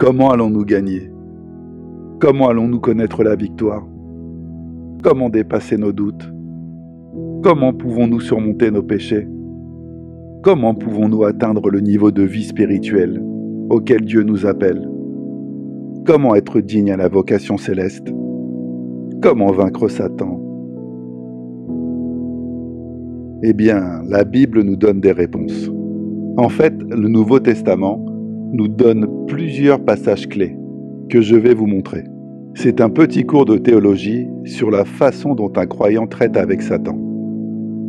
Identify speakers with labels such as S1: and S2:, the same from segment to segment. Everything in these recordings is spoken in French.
S1: Comment allons-nous gagner? Comment allons-nous connaître la victoire? Comment dépasser nos doutes? Comment pouvons-nous surmonter nos péchés? Comment pouvons-nous atteindre le niveau de vie spirituelle auquel Dieu nous appelle? Comment être digne à la vocation céleste? Comment vaincre Satan? Eh bien, la Bible nous donne des réponses. En fait, le Nouveau Testament nous donne plusieurs passages clés que je vais vous montrer. C'est un petit cours de théologie sur la façon dont un croyant traite avec Satan.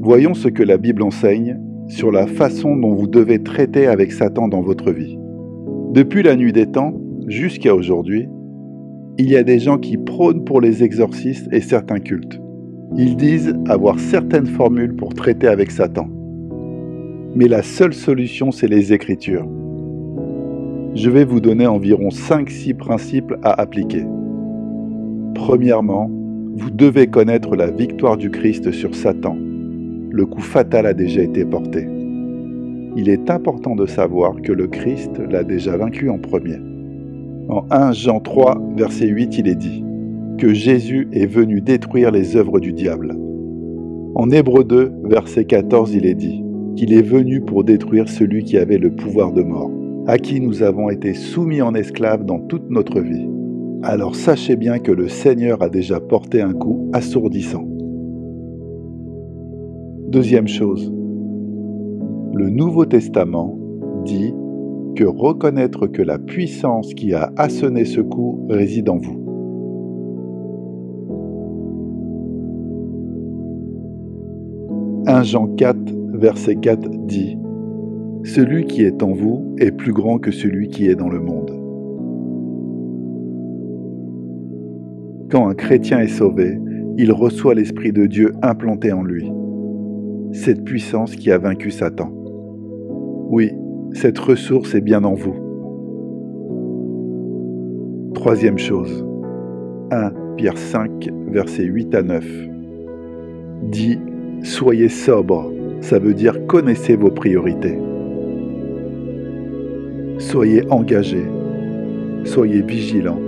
S1: Voyons ce que la Bible enseigne sur la façon dont vous devez traiter avec Satan dans votre vie. Depuis la nuit des temps jusqu'à aujourd'hui, il y a des gens qui prônent pour les exorcistes et certains cultes. Ils disent avoir certaines formules pour traiter avec Satan. Mais la seule solution, c'est les Écritures. Je vais vous donner environ 5-6 principes à appliquer. Premièrement, vous devez connaître la victoire du Christ sur Satan. Le coup fatal a déjà été porté. Il est important de savoir que le Christ l'a déjà vaincu en premier. En 1 Jean 3, verset 8, il est dit que Jésus est venu détruire les œuvres du diable. En Hébreux 2, verset 14, il est dit qu'il est venu pour détruire celui qui avait le pouvoir de mort, à qui nous avons été soumis en esclaves dans toute notre vie. Alors sachez bien que le Seigneur a déjà porté un coup assourdissant. Deuxième chose, le Nouveau Testament dit que reconnaître que la puissance qui a asséné ce coup réside en vous. « 1 Jean 4, verset 4 dit « Celui qui est en vous est plus grand que celui qui est dans le monde. » Quand un chrétien est sauvé, il reçoit l'Esprit de Dieu implanté en lui. Cette puissance qui a vaincu Satan. Oui, cette ressource est bien en vous. Troisième chose, 1 Pierre 5, versets 8 à 9, dit « Soyez sobre », ça veut dire « connaissez vos priorités ». Soyez engagés, soyez vigilants.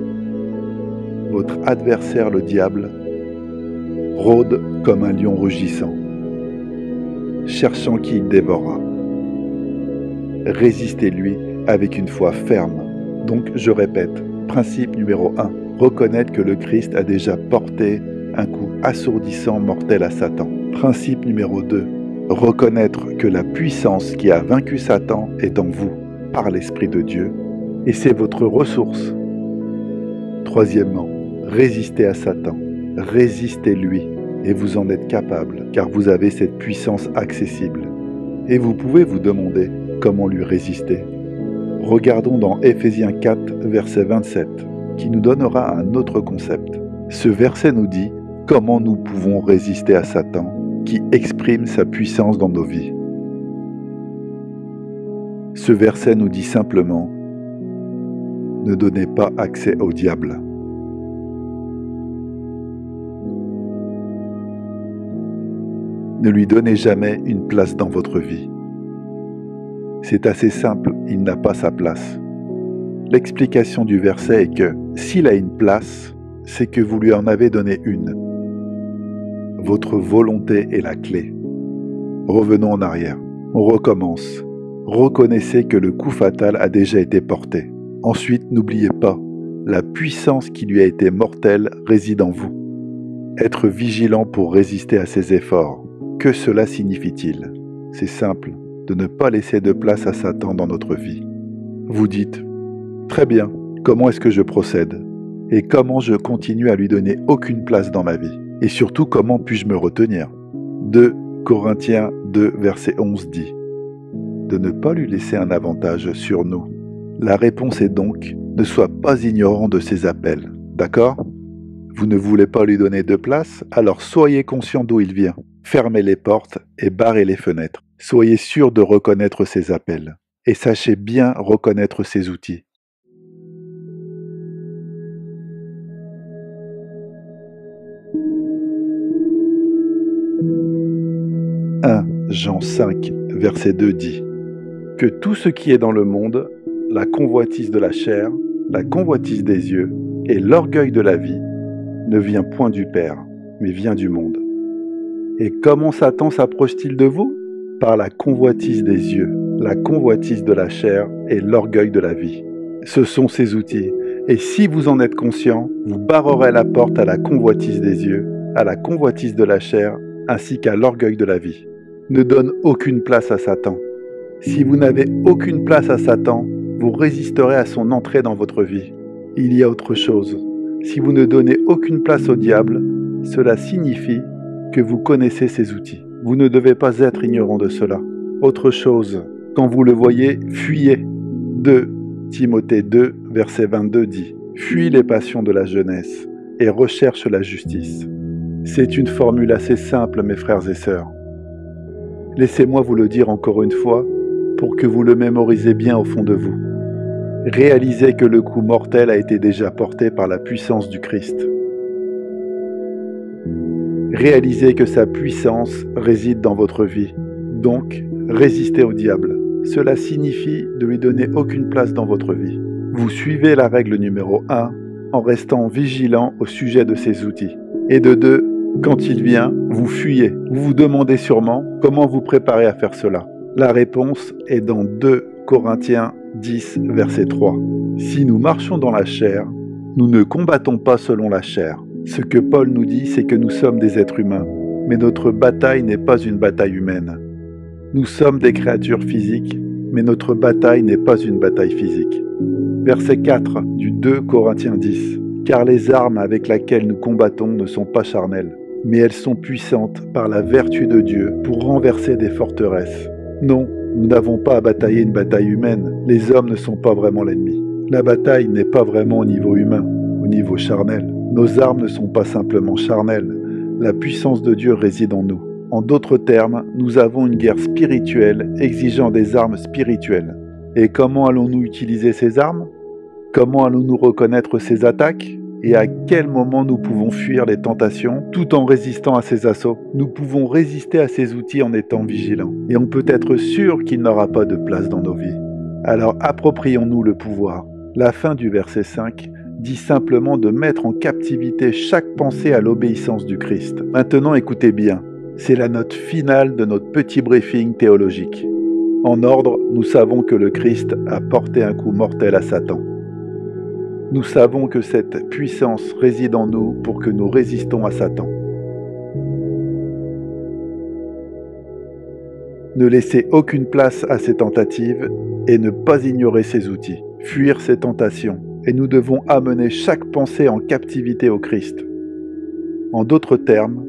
S1: Votre adversaire, le diable, rôde comme un lion rugissant, cherchant qui il dévorera. Résistez-lui avec une foi ferme. Donc, je répète, principe numéro 1, reconnaître que le Christ a déjà porté un coup assourdissant mortel à Satan. Principe numéro 2, reconnaître que la puissance qui a vaincu Satan est en vous, par l'Esprit de Dieu, et c'est votre ressource. Troisièmement, résistez à Satan, résistez-lui, et vous en êtes capable, car vous avez cette puissance accessible. Et vous pouvez vous demander comment lui résister. Regardons dans Éphésiens 4, verset 27, qui nous donnera un autre concept. Ce verset nous dit comment nous pouvons résister à Satan, qui exprime sa puissance dans nos vies. Ce verset nous dit simplement « Ne donnez pas accès au diable ». Ne lui donnez jamais une place dans votre vie. C'est assez simple, il n'a pas sa place. L'explication du verset est que s'il a une place, c'est que vous lui en avez donné une. Votre volonté est la clé. Revenons en arrière. On recommence. Reconnaissez que le coup fatal a déjà été porté. Ensuite, n'oubliez pas, la puissance qui lui a été mortelle réside en vous. Être vigilant pour résister à ses efforts. Que cela signifie-t-il? C'est simple, de ne pas laisser de place à Satan dans notre vie. Vous dites, très bien, comment est-ce que je procède? Et comment je continue à lui donner aucune place dans ma vie? Et surtout, comment puis-je me retenir? 2 Corinthiens 2, verset 11 dit, de ne pas lui laisser un avantage sur nous. La réponse est donc, ne sois pas ignorant de ses appels, d'accord? Vous ne voulez pas lui donner de place, alors soyez conscient d'où il vient. Fermez les portes et barrez les fenêtres. Soyez sûr de reconnaître ses appels. Et sachez bien reconnaître ses outils. « 1 Jean 5, verset 2 dit « Que tout ce qui est dans le monde, la convoitise de la chair, la convoitise des yeux et l'orgueil de la vie ne vient point du Père, mais vient du monde. Et comment Satan s'approche-t-il de vous? Par la convoitise des yeux, la convoitise de la chair et l'orgueil de la vie. Ce sont ses outils. Et si vous en êtes conscient, vous barrerez la porte à la convoitise des yeux, à la convoitise de la chair, ainsi qu'à l'orgueil de la vie. Ne donne aucune place à Satan. Si vous n'avez aucune place à Satan, vous résisterez à son entrée dans votre vie. Il y a autre chose. Si vous ne donnez aucune place au diable, cela signifie que vous connaissez ses outils. Vous ne devez pas être ignorant de cela. Autre chose, quand vous le voyez, fuyez. 2 Timothée 2, verset 22 dit « Fuis les passions de la jeunesse et recherche la justice ». C'est une formule assez simple, mes frères et sœurs. Laissez-moi vous le dire encore une fois pour que vous le mémorisez bien au fond de vous. Réalisez que le coup mortel a été déjà porté par la puissance du Christ. Réalisez que sa puissance réside dans votre vie. Donc, résistez au diable. Cela signifie de lui donner aucune place dans votre vie. Vous suivez la règle numéro 1 en restant vigilant au sujet de ses outils. Et de 2, quand il vient, vous fuyez. Vous vous demandez sûrement comment vous préparer à faire cela. La réponse est dans 2 Corinthiens 10, verset 3. Si nous marchons dans la chair, nous ne combattons pas selon la chair. Ce que Paul nous dit, c'est que nous sommes des êtres humains, mais notre bataille n'est pas une bataille humaine. Nous sommes des créatures physiques, mais notre bataille n'est pas une bataille physique. Verset 4 du 2 Corinthiens 10. Car les armes avec lesquelles nous combattons ne sont pas charnelles, mais elles sont puissantes par la vertu de Dieu pour renverser des forteresses. Non, nous n'avons pas à batailler une bataille humaine. Les hommes ne sont pas vraiment l'ennemi. La bataille n'est pas vraiment au niveau humain, au niveau charnel. Nos armes ne sont pas simplement charnelles. La puissance de Dieu réside en nous. En d'autres termes, nous avons une guerre spirituelle exigeant des armes spirituelles. Et comment allons-nous utiliser ces armes? Comment allons-nous reconnaître ces attaques? Et à quel moment nous pouvons fuir les tentations tout en résistant à ces assauts? Nous pouvons résister à ces outils en étant vigilants. Et on peut être sûr qu'il n'aura pas de place dans nos vies. Alors approprions-nous le pouvoir. La fin du verset 5 dit simplement de mettre en captivité chaque pensée à l'obéissance du Christ. Maintenant écoutez bien, c'est la note finale de notre petit briefing théologique. En ordre, nous savons que le Christ a porté un coup mortel à Satan. Nous savons que cette puissance réside en nous pour que nous résistons à Satan. Ne laissez aucune place à ces tentatives et ne pas ignorer ces outils. Fuir ces tentations. Et nous devons amener chaque pensée en captivité au Christ. En d'autres termes,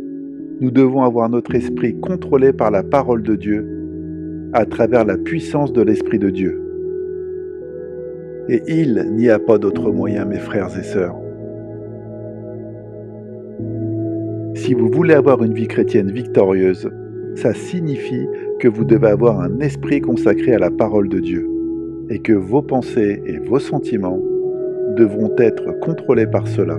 S1: nous devons avoir notre esprit contrôlé par la parole de Dieu à travers la puissance de l'Esprit de Dieu. Et il n'y a pas d'autre moyen, mes frères et sœurs. Si vous voulez avoir une vie chrétienne victorieuse, ça signifie que vous devez avoir un esprit consacré à la parole de Dieu et que vos pensées et vos sentiments devront être contrôlés par cela.